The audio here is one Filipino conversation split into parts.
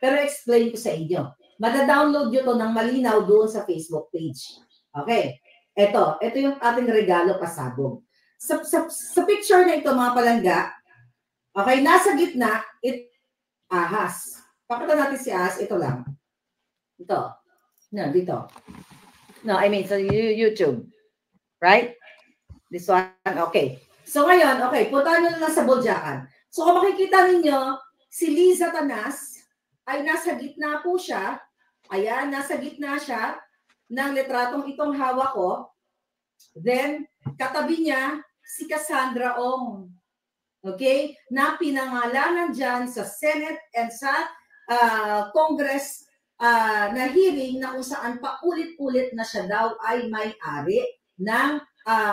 Pero explain ko sa inyo. Mada-download nyo to ng malinaw doon sa Facebook page. Okay. Ito yung ating regalo pasabog. Sa picture na ito, mga palangga, okay, nasa gitna, ahas. Pakita natin si ahas, ito lang. Ito. No, dito. No, I mean, sa YouTube. Right? This one, okay. So ngayon, okay, puntahan nyo na lang sa Boljakan. So kung makikita ninyo, si Liza Tanas ay nasa gitna po siya. Ayan, nasa gitna siya ng litratong itong hawak ko. Then, katabi niya, si Cassandra Ong. Okay? Na pinangalanan dyan sa Senate and sa Congress na hearing na kung saan paulit-ulit na siya daw ay may-ari ng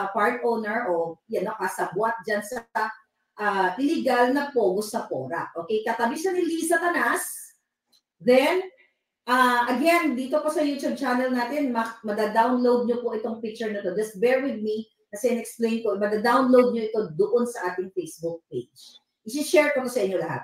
part owner o kasabwat dyan sa illegal na pogo sa Pora. Okay? Katabi siya ni Liza Tanas. Then, again, dito po sa YouTube channel natin, mada-download nyo po itong picture na to. Just bear with me kasi in-explain ko, mada-download nyo ito doon sa ating Facebook page. I-share ko sa inyo lahat.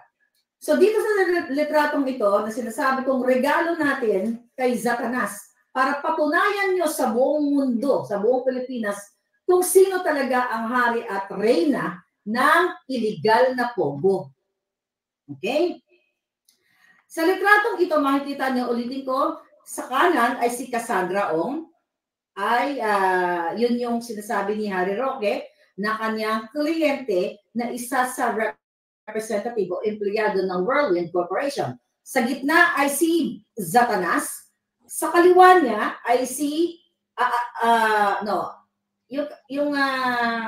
So dito sa litratong ito, na sinasabi kong regalo natin kay Zatanas para patunayan nyo sa buong mundo, sa buong Pilipinas, kung sino talaga ang hari at reyna ng illegal na pogo. Okay? Sa litratong ito, makikita niyo, ulitin ko, sa kanan ay si Cassandra Ong, ay yun yung sinasabi ni Harry Roque na kanyang kliyente na isa sa representative o empleyado ng Whirlwind Corporation. Sa gitna ay si Zatanas, sa kaliwa niya ay si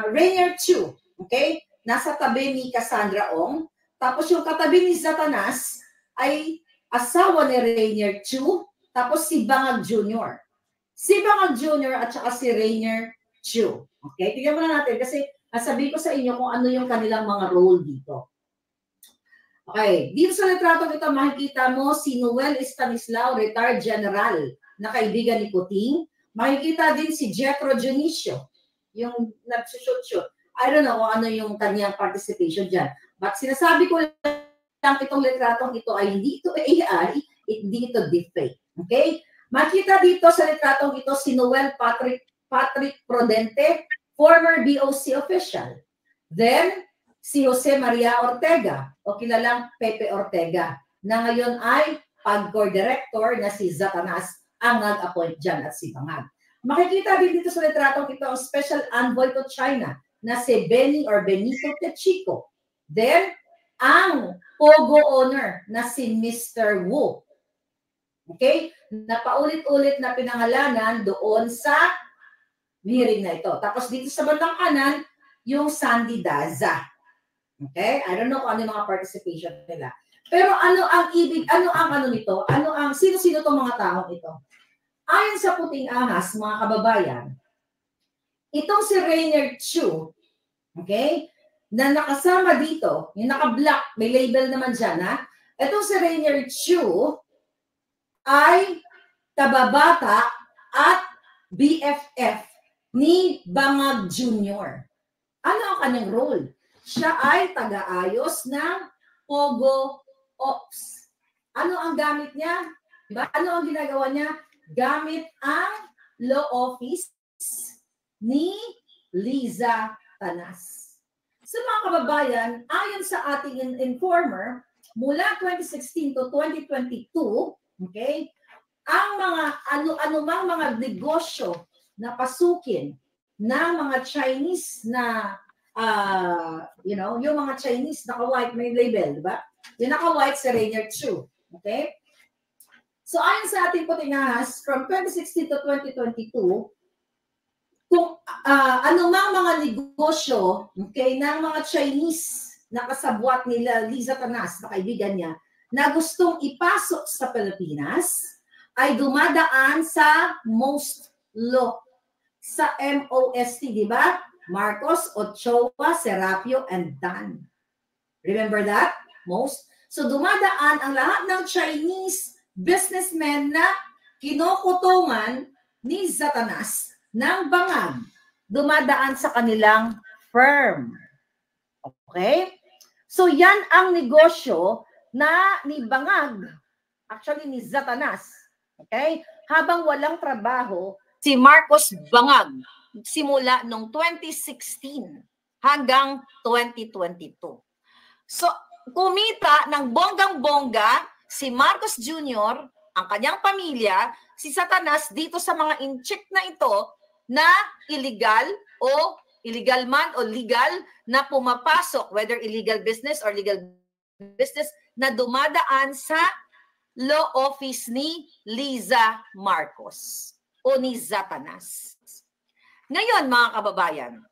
Rainier Chu, okay? Nasa tabi ni Cassandra Ong. Tapos yung katabi ni Zatanas ay asawa ni Rainier Chu, tapos si Bangag Jr. Si Bangag Jr. at saka si Rainier Chu. Okay? Tignan muna natin kasi sabihin ko sa inyo kung ano yung kanilang mga role dito. Okay. Dito sa litratong ito, makikita mo si Noel Stanislao, retired general na kaibigan ni Kuting. Makikita din si Jethro Junicio, yung nagsushoot-shoot. I don't know kung ano yung kanyang participation dyan. But sinasabi ko lang itong litratong ito ay hindi ito AI, hindi ito deepfake. Okay? Makita dito sa litratong ito si Noel Patrick Prodente, former BOC official. Then, si Jose Maria Ortega, o kilalang Pepe Ortega, na ngayon ay PAGCOR director na si Zatanas ang nag-appoint dyan at si Bangag. Makikita din dito sa litratong ito ang special envoy to China na si Benito Techico. Then, ang Pogo owner na si Mr. Wu. Okay? Na paulit-ulit na pinangalanan doon sa hearing na ito. Tapos dito sa bandang kanan, yung Sandy Daza. Okay? I don't know kung ano yung mga participation nila. Pero ano ang ibig, ano ang nito? Sino-sino itong mga taong ito? Ayon sa Puting Ahas, mga kababayan, itong si Rainier Chu, okay, na nakasama dito, yung naka-black, may label naman dyan, ha? Itong si Rainier Chu ay kababata at BFF ni Bangag Jr. Ano ang kanyang role? Siya ay taga-ayos ng Pogo Ops. Ano ang gamit niya? Diba? Ano ang ginagawa niya? Gamit ang law office ni Liza Tanas. So mga kababayan, ayon sa ating informer, mula 2016 to 2022, okay, ang mga ano-anumang mga negosyo na pasukin ng mga Chinese na yung mga Chinese naka-white may label, di ba? Yung naka-white si Rainier Chu, okay? So ayon sa ating Puting Ahas, from 2016 to 2022, kung anumang mga negosyo, okay, ng mga Chinese na kasabwat nila Liza Tanas, na kaibigan niya, na gustong ipasok sa Pilipinas, ay dumadaan sa MOST law, sa MOST, di ba? Marcos, Ochoa, Serapio, and Dan. Remember that? MOST. So dumadaan ang lahat ng Chinese businessmen na kinukutungan ni Zatanas ng Bangag, dumadaan sa kanilang firm. Okay? So yan ang negosyo na ni Bangag actually ni Zatanas. Okay? Habang walang trabaho, si Marcos Bangag simula noong 2016 hanggang 2022. So, kumita ng bonggang-bongga si Marcos Jr., ang kanyang pamilya, si Zatanas dito sa mga incheck na ito na illegal o illegal man o legal na pumapasok, whether illegal business or legal business, na dumadaan sa law office ni Liza Marcos o ni Zatanas. Ngayon, mga kababayan,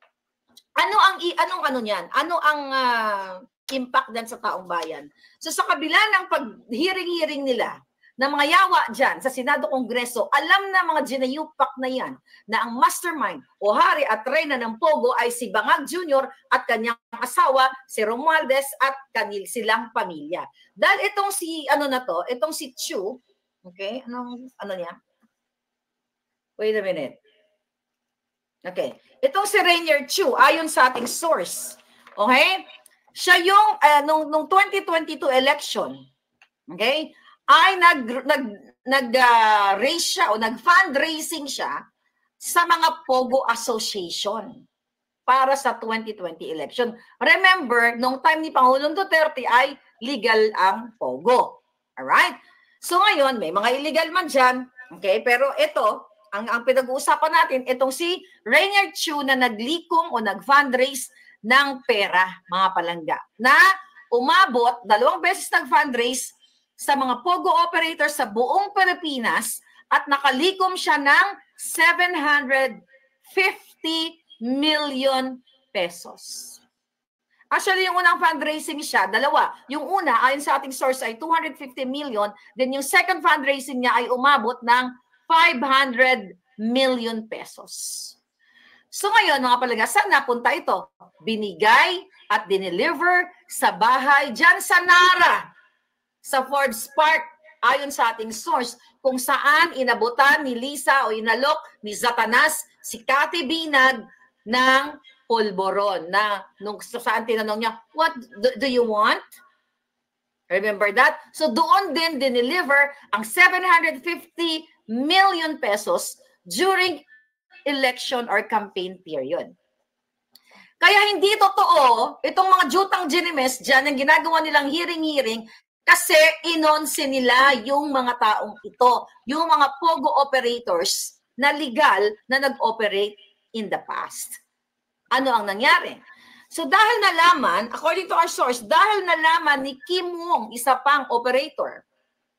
anong impact din sa taong bayan? So sa kabila ng pag-hearing nila na mga yawa dyan sa Senado Kongreso, alam na mga ginayupak na yan na ang mastermind o hari at reyna ng Pogo ay si Bangag Jr. at kanyang asawa, si Romualdez at silang pamilya. Dahil itong itong si Chu, okay, ano niya? Wait a minute. Okay, itong si Rainier Chu, ayon sa ating source, okay, siya yung, nung 2022 election, okay, ay nag-raise siya o nag-fundraising siya sa mga Pogo Association para sa 2020 election. Remember, nung time ni Pangulong Duterte ay legal ang Pogo. Alright? So ngayon, may mga illegal man dyan. Okay? Pero ito, ang pinag-uusapan natin, itong si Rainier Chu na naglikom o nag-fundraise ng pera, mga palangga, na umabot, 2 beses nag-fundraise sa mga Pogo operators sa buong Pilipinas at nakalikom siya ng 750 million pesos. Actually, yung unang fundraising siya, 2. Yung una, ayon sa ating source, ay 250 million. Then yung second fundraising niya ay umabot ng 500 million pesos. So ngayon, mga palangga, saan napunta ito? Binigay at dineliver sa bahay dyan sa Nara, sa Forbes Park, ayon sa ating source, kung saan inabutan ni Liza o inalok ni Zatanas si Cathy Binag ng pulboron na nung saan tinanong niya, what do you want? Remember that? So doon din dineliver ang 750 million pesos during election or campaign period. Kaya hindi totoo, itong mga jutang ginimes dyan, ang ginagawa nilang hearing-hearing, kasi inonse nila yung mga taong ito, yung mga Pogo operators na legal na nag-operate in the past. Ano ang nangyari? So dahil nalaman, according to our source, dahil nalaman ni Kim Wong, isa pang operator,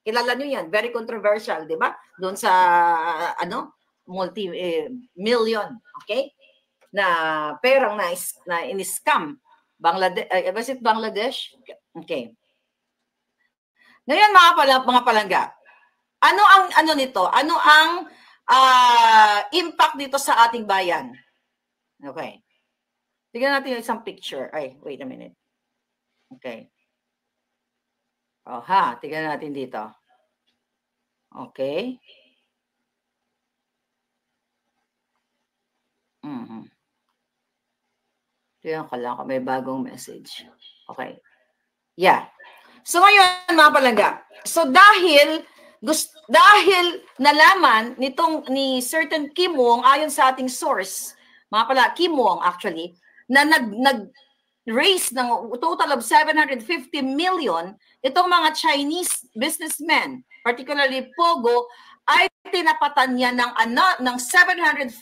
kilala nyo yan, very controversial, di ba? Doon sa, multi-million, okay? Na perang na in-scam. Was it Bangladesh? Okay. Ngayon, mga palangga, ano ang nito? Ano ang impact dito sa ating bayan? Okay. Tignan natin yung isang picture. Ay, wait a minute. Okay. Tignan natin dito. Okay. Tignan ko lang kung may bagong message. Okay. Yeah. So ngayon, mga palangga, so dahil nalaman ni certain Kim Wong, ayon sa ating source, mga pala, Kim Wong actually, na nag-raise ng total of 750 million, itong mga Chinese businessmen, particularly Pogo, ay tinapatan niya ng 750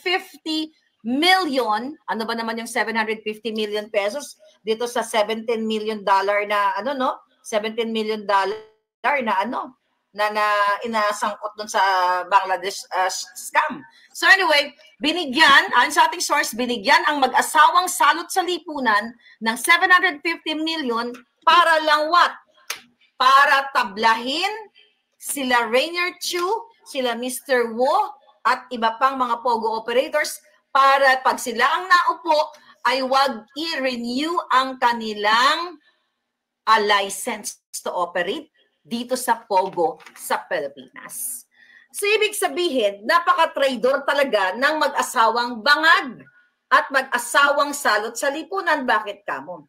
million, ano ba naman yung 750 million pesos dito sa $17 million na $17 million na inasangkot doon sa Bangladesh scam. So anyway, binigyan, ayon sa ating source, binigyan ang mag-asawang salot sa lipunan ng 750 million para lang what? Para tablahin sila Rainier Chu, sila Mr. Wo, at iba pang mga Pogo operators para pag sila ang naupo ay wag i-renew ang kanilang license to operate dito sa Pogo sa Pilipinas. So, ibig sabihin, napaka-traidor talaga ng mag-asawang Bangag at mag-asawang salot sa lipunan. Bakit kamo?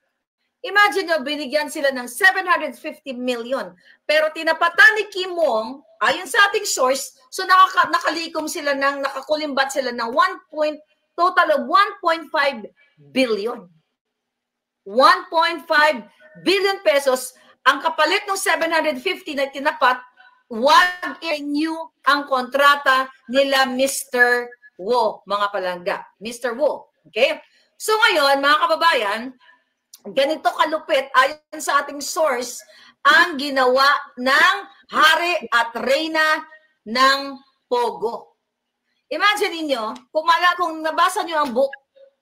Imagine nyo, binigyan sila ng 750 million. Pero tinapatan ni Kim Wong, ayon sa ating source, so nakalikom sila ng, nakakulimbat sila ng total of 1.5 billion. 1.5 billion pesos ang kapalit ng 750 na tinapat, wag i-renew ang kontrata nila Mr. Wo, mga palangga. Mr. Wo. Okay? So ngayon, mga kababayan, ganito kalupit, ayon sa ating source, ang ginawa ng hari at reyna ng Pogo. Imagine niyo, kung nabasa niyo ang book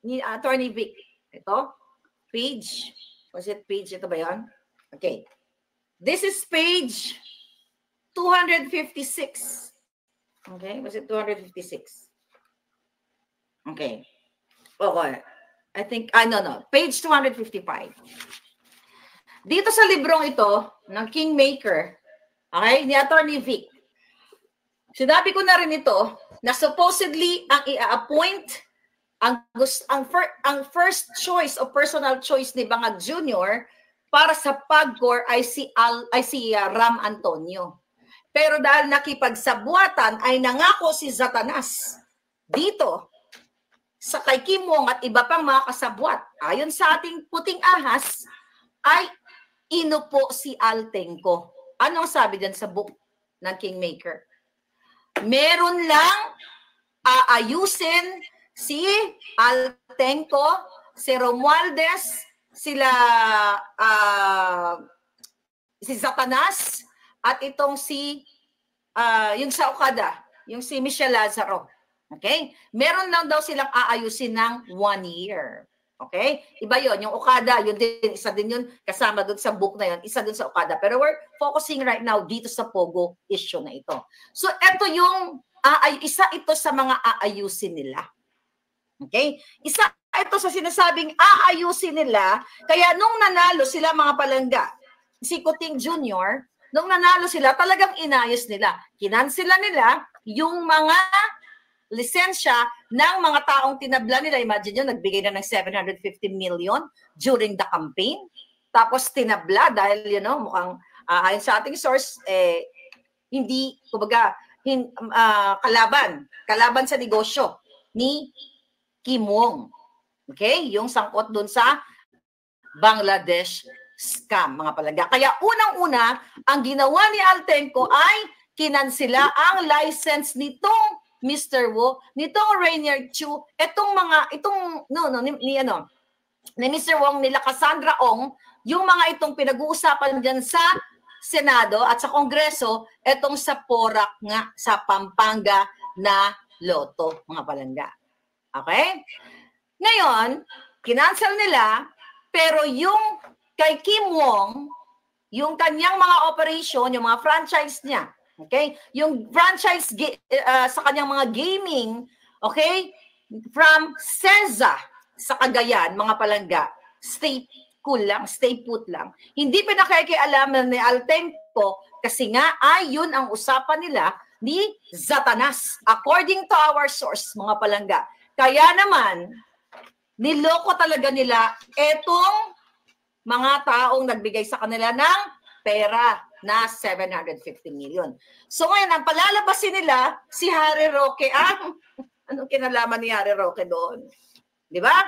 ni Attorney Vic, ito, page, was it page? Ito ba yan? Okay. This is page 256. Okay, was it 256? Okay. Okay. I think, no. Page 255. Dito sa librong ito, ng Kingmaker, okay, ni Attorney Vic, sinabi ko na rin ito, na supposedly, ang i-appoint, ang first choice o personal choice ni Bangag Jr. para sa PAGCOR ay si Ram Antonio. Pero dahil nakipagsabuatan, ay nangako si Zatanas dito, sa kay Kim Wong at iba pang mga kasabwat, ayon sa ating puting ahas, ay inupo si Altenco. Anong sabi dyan sa book ng Kingmaker? Meron lang aayusin si Altenco, si Romualdez, si Zatanas, at itong yung sa Okada, yung si Michelle Lazaro. Okay? Meron lang daw silang aayusin ng 1 year. Okay? Iba yon, yung Okada, yun din, isa din yun, kasama doon sa book na yun, isa doon sa Okada. Pero we're focusing right now dito sa Pogo issue na ito. So, ito yung, isa ito sa mga aayusin nila. Okay? Isa ito sa sinasabing aayusin nila, kaya nung nanalo sila mga palangga, si Kuting Jr., nung nanalo sila, talagang inayos nila. Kinansela nila yung mga lisensya ng mga taong tinabla nila. Imagine nyo, nagbigay na ng 750 million during the campaign. Tapos tinabla dahil, mukhang ayon sa ating source, hindi, kumbaga, kalaban sa negosyo ni Kim Wong. Okay? Yung sangkot dun sa Bangladesh scam, mga palangga. Kaya unang-una, ang ginawa ni Altenco ay kinansela ang license nitong Mr. Wo, nitong Rainier Chu, ni Mr. Wong, nila Cassandra Ong, yung mga itong pinag-uusapan dyan sa Senado at sa Kongreso, itong sa Porac nga, sa Pampanga na loto, mga palangga. Okay? Ngayon, kinansel nila, pero yung kay Kim Wong, yung kanyang mga operation, yung mga franchise niya, okay? Yung franchise sa kanyang mga gaming, okay? From Senza sa Cagayan, mga palangga, stay cool lang, stay put lang. Hindi pinakikialaman ni Altenco kasi nga ay yun ang usapan nila ni Zatanas. According to our source, mga palangga. Kaya naman, niloko talaga nila etong mga taong nagbigay sa kanila ng pera na 750 million. So ngayon, ang palalabasin nila, si Harry Roque, anong kinalaman ni Harry Roque doon? Di ba?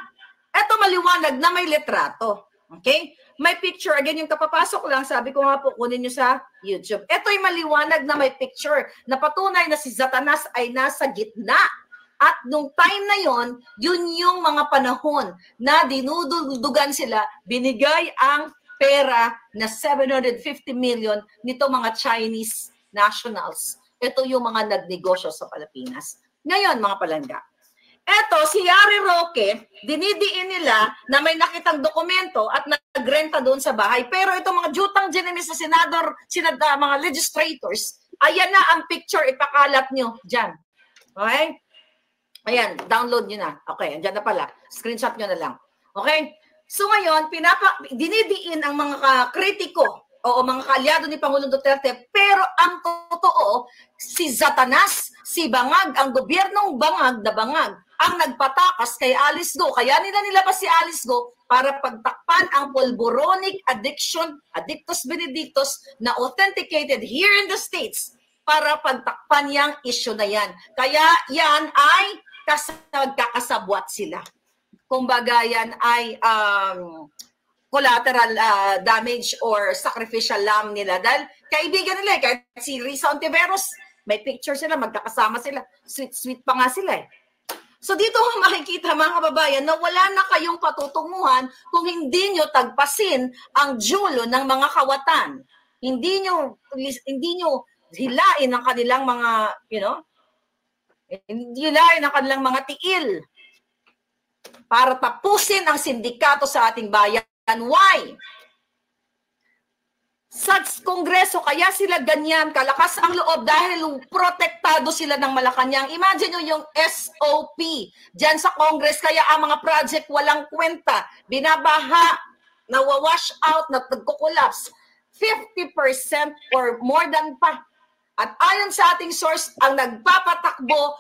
Ito maliwanag na may litrato. Okay? May picture. Again, yung kapapasok lang, sabi ko nga po, kunin nyo sa YouTube. Ito'y maliwanag na may picture na patunay na si Zatanas ay nasa gitna. At nung time na yon, yun yung mga panahon na dinududugan sila, binigay ang pera na 750 million nito mga Chinese nationals. Ito yung mga nagnegosyo sa Pilipinas. Ngayon, mga palangga, eto, si Harry Roque, dinidiin nila na may nakitang dokumento at nagrenta doon sa bahay. Pero itong mga jutang genimis sa senador, mga legislators, ayan na ang picture, ipakalat nyo dyan. Okay? Ayan, download nyo na. Okay, andyan na pala. Screenshot nyo na lang. Okay? So ngayon, dinidiin ang mga kritiko o mga kaalyado ni Pangulong Duterte, pero ang totoo, si Zatanas, si Bangag, ang gobyernong Bangag na Bangag, ang nagpatakas kay Alice Go. Kaya nilabas si Alice Go para pagtakpan ang pulboronic addiction, addictus benedictus, na authenticated here in the States para pagtakpan yung issue na yan. Kaya yan ay magkakasabwat sila. Kumbaga yan ay collateral damage or sacrificial lamb nila. Dahil kaibigan nila, kahit si Risa Ontiveros, may picture sila, magkakasama sila. Sweet-sweet pa nga sila eh. So dito mo makikita mga kababayan na wala na kayong patutunguhan kung hindi nyo tagpasin ang dulo ng mga kawatan. Hindi nyo hilain ang kanilang mga, hilain ang kanilang mga tiil para tapusin ang sindikato sa ating bayan. Why? Sa Kongreso, kaya sila ganyan, kalakas ang loob dahil protektado sila ng Malacanang. Imagine nyo yung SOP dyan sa Congress, kaya ang mga project walang kwenta, binabaha, nawawash out, nagko-collapse, 50% or more than pa. At ayon sa ating source, ang nagpapatakbo,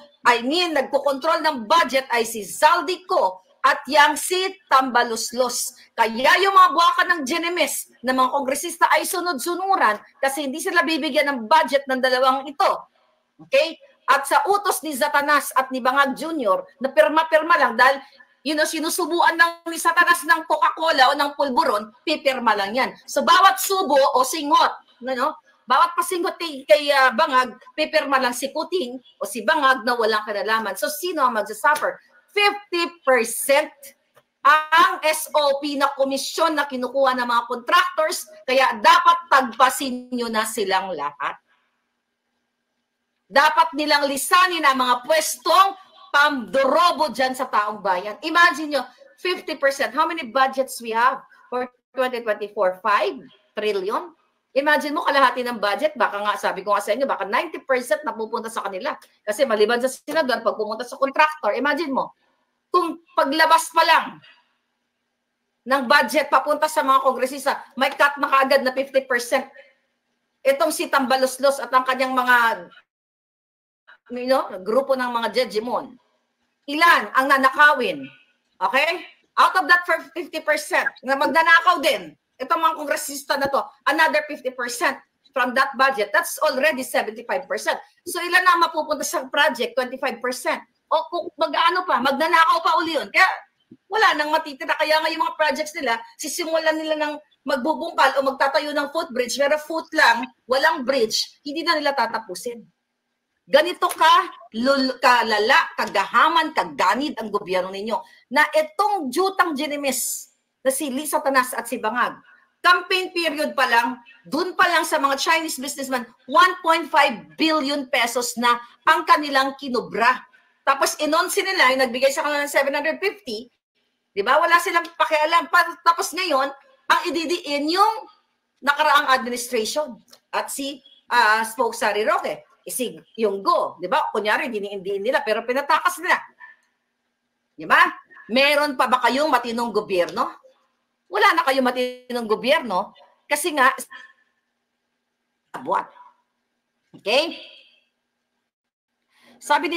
nagkokontrol ng budget ay si Zaldico at yang si Tambaluslos. Kaya yung mga buwakan ng GNMS na mga kongresista ay sunod-sunuran kasi hindi sila bibigyan ng budget ng dalawang ito. Okay? At sa utos ni Satanas at ni Bangag Jr. na pirma-pirma lang dahil sinusubuan ng ni Satanas ng Coca-Cola o ng pulburon, pipirma lang yan. So bawat subo o singot, bawat pasingot kay Bangag, pipirma lang si Kuting o si Bangag na walang kinalaman. So sino ang magsasuffer? 50% ang SOP na komisyon na kinukuha ng mga contractors, kaya dapat tagpasin nyo na silang lahat. Dapat nilang lisanin ang mga pwestong pamdorobo dyan sa taong bayan. Imagine nyo, 50%. How many budgets we have for 2024? 5 trillion? Imagine mo, kalahati ng budget, baka nga, sabi ko nga sa inyo, baka 90% na pupunta sa kanila. Kasi maliban sa senador, pag pumunta sa contractor, imagine mo, kung paglabas pa lang ng budget papunta sa mga kongresista, may cut na kaagad na 50%. Itong si Tambaluslos at ang kanyang mga grupo ng mga jejemon. Ilan ang nanakawin? Okay? Out of that 50% na magnanakaw din, itong mga kongresista na to, another 50% from that budget, that's already 75%. So ilan na mapupunta sa project? 25%. O kung mag-ano pa, magnanakaw pa uli yun. Kaya wala nang matitira. Kaya nga yung mga projects nila, sisimulan nila ng magbubungkal o magtatayo ng footbridge, pero foot lang, walang bridge, hindi na nila tatapusin. Ganito kalala, kagahaman, kaganid ang gobyerno ninyo na itong jutang ginimis na si Lisa Tanas at si Bangag, campaign period pa lang, dun pa lang sa mga Chinese businessman, 1.5 billion pesos na ang kanilang kinubra. Tapos inonsi nila, yung nagbigay sa kanila ng 750, di ba? Wala silang pakialam. Tapos ngayon, ang ididiin yung nakaraang administration at si Spoke Sari Roque, si yung Go, di ba? Kunyari, diniindiin nila, pero pinatakas nila. Di ba? Meron pa ba kayong matinong gobyerno? Wala na kayong matinong gobyerno kasi nga, buwan. Okay? Sabi ni